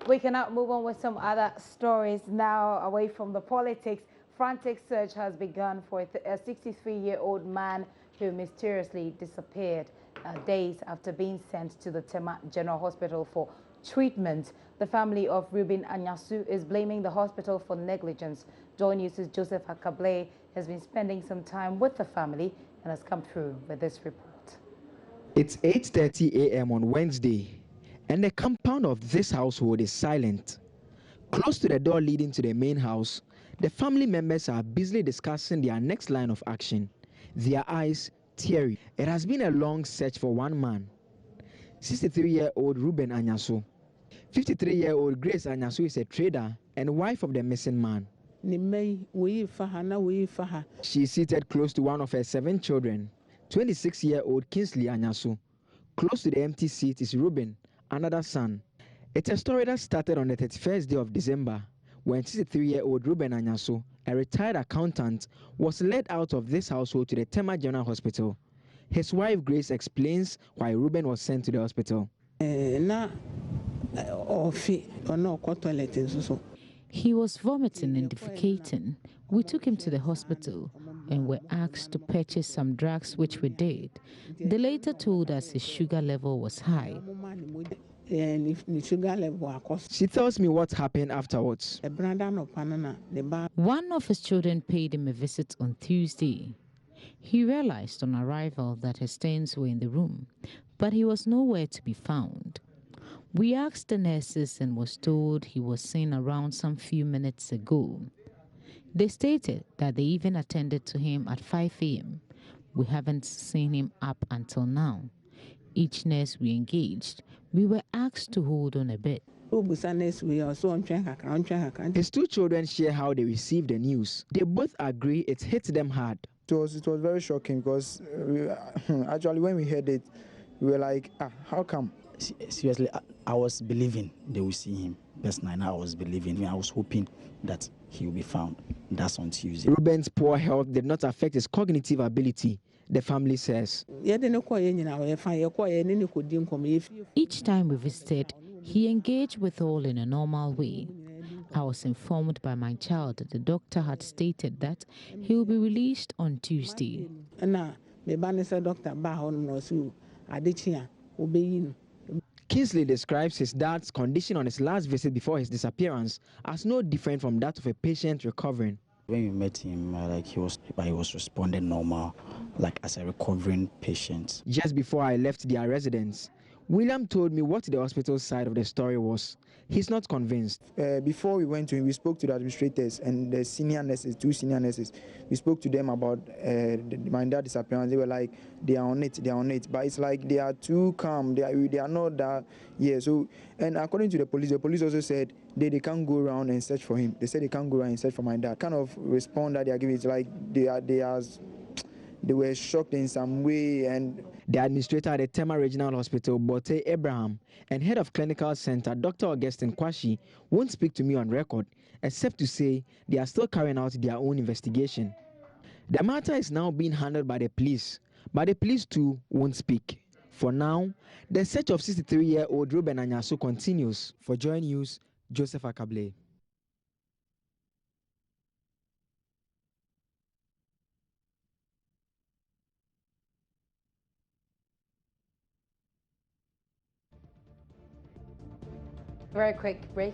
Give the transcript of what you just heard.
We can now move on with some other stories now away from the politics. Frantic search has begun for a 63-year-old man who mysteriously disappeared days after being sent to the Tema General Hospital for treatment. The family of Ruben Anyasu is blaming the hospital for negligence. Joy News' Joseph Akable has been spending some time with the family and has come through with this report. It's 8:30 a.m. on Wednesday, and the compound of this household is silent. Close to the door leading to the main house, the family members are busily discussing their next line of action, their eyes teary. It has been a long search for one man, 63-year-old Ruben Anyasu. 53-year-old Grace Anyasu is a trader and wife of the missing man. She is seated close to one of her 7 children, 26-year-old Kingsley Anyasu. Close to the empty seat is Ruben, another son. It's a story that started on the 31st day of December when 63-year-old Ruben Anyasu, a retired accountant, was led out of this household to the Tema General Hospital. His wife Grace explains why Ruben was sent to the hospital. He was vomiting and defecating. We took him to the hospital and were asked to purchase some drugs, which we did. They later told us his sugar level was high. She tells me what happened afterwards. One of his children paid him a visit on Tuesday. He realized on arrival that his stains were in the room, but he was nowhere to be found. We asked the nurses and was told he was seen around some few minutes ago. They stated that they even attended to him at 5 a.m. We haven't seen him up until now. Each nurse we engaged, we were asked to hold on a bit. His 2 children share how they received the news. They both agree it hit them hard. It was very shocking because actually when we heard it, we were like, how come? Seriously, I was believing they will see him. Personally, I was believing. I was hoping that he will be found. That's on Tuesday. Ruben's poor health did not affect his cognitive ability, the family says. Each time we visited, he engaged with all in a normal way. I was informed by my child that the doctor had stated that he will be released on Tuesday. Kingsley describes his dad's condition on his last visit before his disappearance as no different from that of a patient recovering. When we met him, he was responding normal, like as a recovering patient. Just before I left their residence, William told me what the hospital side of the story was. He's not convinced. Before we went to him, we spoke to the administrators and the senior nurses, 2 senior nurses. We spoke to them about my dad's disappearance. They were like, they are on it. But it's like they are too calm. They are not that. Yeah. So, and according to the police also said they can't go around and search for him. They said they can't go around and search for my dad. Kind of response that they are giving is like they were shocked in some way. And the administrator at the Tema Regional Hospital, Bote Abraham, and head of clinical center, Dr. Augustine Kwashi, won't speak to me on record, except to say they are still carrying out their own investigation. The matter is now being handled by the police, but the police too won't speak. For now, the search of 63-year-old Ruben Anyasu continues. For Joy News, Joseph Akable. Very quick break.